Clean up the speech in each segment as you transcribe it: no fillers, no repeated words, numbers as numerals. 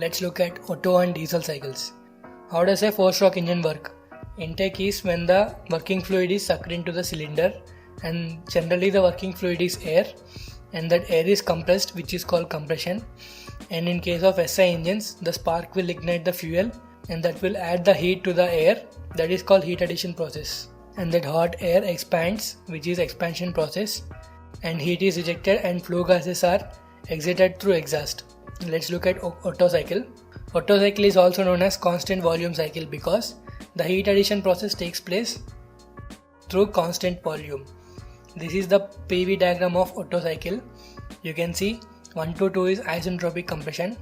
Let's look at Otto and diesel cycles. How does a 4-stroke engine work? Intake is when the working fluid is sucked into the cylinder, and generally the working fluid is air, and that air is compressed, which is called compression. And in case of SI engines, the spark will ignite the fuel and that will add the heat to the air, that is called heat addition process. And that hot air expands, which is expansion process, and heat is ejected and flue gases are exited through exhaust. Let's look at Otto cycle. Otto cycle is also known as constant volume cycle because the heat addition process takes place through constant volume. This is the PV diagram of Otto cycle. You can see 1 to 2 is isentropic compression.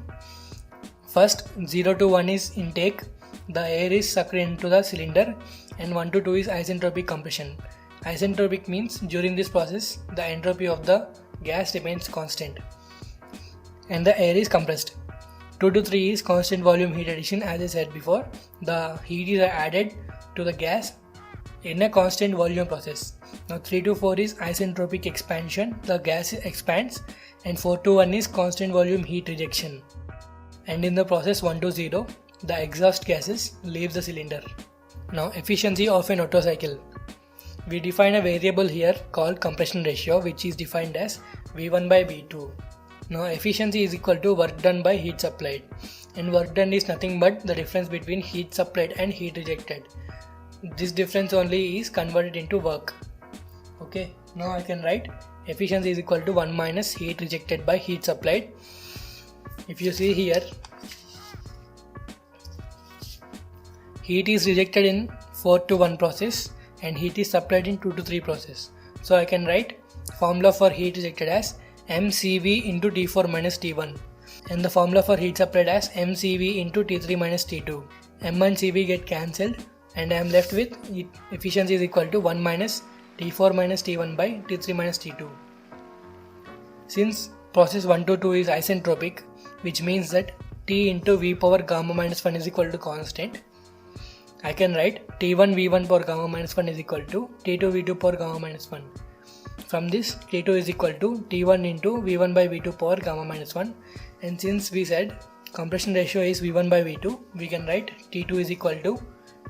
First 0 to 1 is intake, the air is sucked into the cylinder, and 1 to 2 is isentropic compression. Isentropic means during this process the entropy of the gas remains constant and the air is compressed. 2 to 3 is constant volume heat addition. As I said before, the heat is added to the gas in a constant volume process. Now 3 to 4 is isentropic expansion, the gas expands, and 4 to 1 is constant volume heat rejection. And in the process 1 to 0, the exhaust gases leave the cylinder. Now efficiency of an Otto cycle. We define a variable here called compression ratio, which is defined as V1 by V2. Now efficiency is equal to work done by heat supplied, and work done is nothing but the difference between heat supplied and heat rejected. This difference only is converted into work. Okay, now I can write efficiency is equal to 1 minus heat rejected by heat supplied. If you see here, heat is rejected in 4 to 1 process and heat is supplied in 2 to 3 process. So I can write formula for heat rejected as mCV into T4 minus T1, and the formula for heat supplied as mCV into T3 minus T2. M and CV get cancelled and I am left with efficiency is equal to 1 minus T4 minus T1 by T3 minus T2. Since process 1 to 2 is isentropic, which means that T into V power gamma minus 1 is equal to constant, I can write T1 V1 power gamma minus 1 is equal to T2 V2 power gamma minus 1. From this, T2 is equal to T1 into V1 by V2 power gamma minus 1, and since we said compression ratio is V1 by V2, we can write T2 is equal to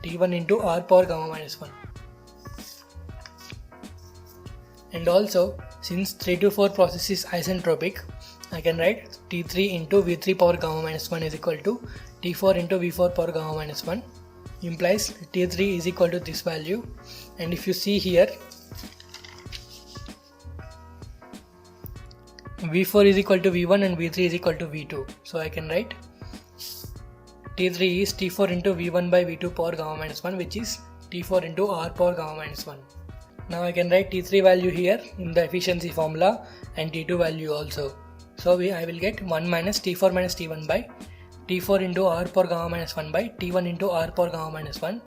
T1 into R power gamma minus 1. And also, since 3 to 4 process is isentropic, I can write T3 into V3 power gamma minus 1 is equal to T4 into V4 power gamma minus 1, implies T3 is equal to this value. And if you see here, V4 is equal to V1 and V3 is equal to V2. So I can write T3 is T4 into V1 by V2 power gamma minus 1, which is T4 into R power gamma minus 1. Now I can write T3 value here in the efficiency formula and T2 value also. So I will get 1 minus T4 minus T1 by T4 into R power gamma minus 1 by T1 into R power gamma minus 1.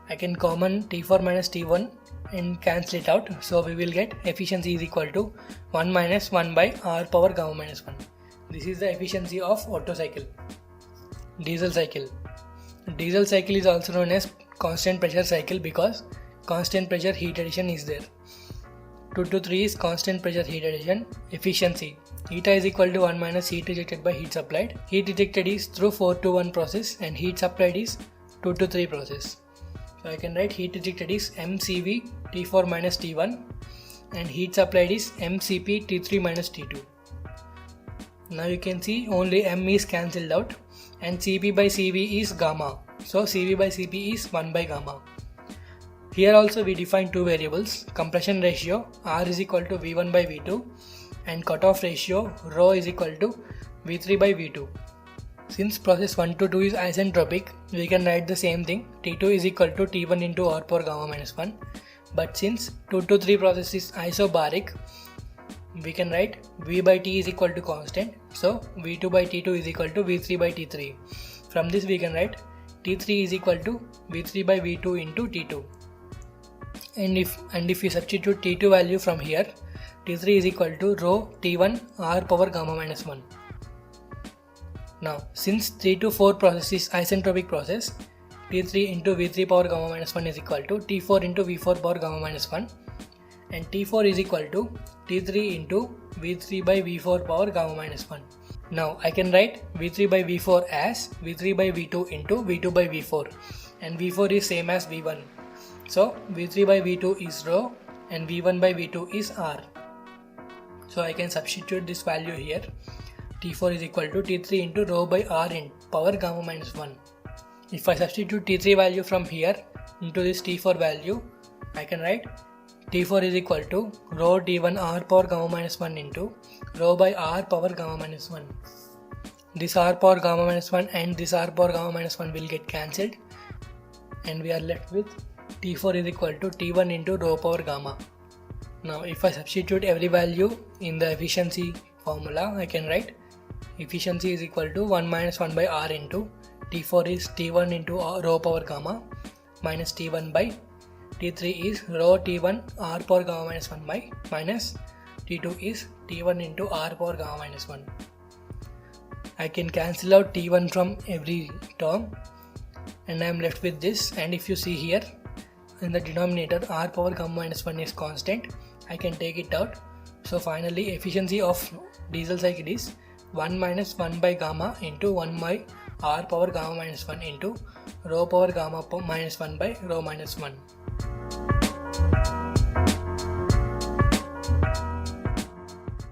I can common T4 minus T1 and cancel it out. So we will get efficiency is equal to 1 minus 1 by R power gamma minus 1. This is the efficiency of Otto cycle. Diesel cycle. Diesel cycle is also known as constant pressure cycle because constant pressure heat addition is there. 2 to 3 is constant pressure heat addition. Efficiency. Eta is equal to 1 minus heat rejected by heat supplied. Heat rejected is through 4 to 1 process and heat supplied is 2 to 3 process. So I can write heat rejected is mCV T4 minus T1 and heat supplied is mCP T3 minus T2. Now you can see only M is cancelled out and Cp by Cv is gamma. So Cv by Cp is 1 by gamma. Here also we define two variables, compression ratio R is equal to V1 by V2 and cutoff ratio ρ is equal to V3 by V2. Since process 1 to 2 is isentropic, we can write the same thing, T2 is equal to T1 into R power gamma minus 1. But since 2 to 3 process is isobaric, we can write V by T is equal to constant. So V2 by T2 is equal to V3 by T3. From this we can write T3 is equal to V3 by V2 into T2. And if we substitute T2 value from here, T3 is equal to rho T1 R power gamma minus 1. Now, since 3 to 4 process is isentropic process, T3 into V3 power gamma minus 1 is equal to T4 into V4 power gamma minus 1, and T4 is equal to T3 into V3 by V4 power gamma minus 1. Now I can write V3 by V4 as V3 by V2 into V2 by V4, and V4 is same as V1. So V3 by V2 is rho and V1 by V2 is R. So I can substitute this value here. T4 is equal to T3 into rho by R in power gamma minus 1. If I substitute T3 value from here into this T4 value, I can write T4 is equal to rho T1 R power gamma minus 1 into rho by R power gamma minus 1. This R power gamma minus 1 and this R power gamma minus 1 will get cancelled, and we are left with T4 is equal to T1 into rho power gamma. Now if I substitute every value in the efficiency formula, I can write efficiency is equal to 1 minus 1 by R into T4 is T1 into rho power gamma minus T1 by T3 is rho T1 R power gamma minus 1 by minus T2 is T1 into R power gamma minus 1. I can cancel out T1 from every term and I am left with this, and if you see here in the denominator R power gamma minus 1 is constant, I can take it out. So finally efficiency of diesel cycle is 1 minus 1 by gamma into 1 by R power gamma minus 1 into rho power gamma minus 1 by rho minus 1.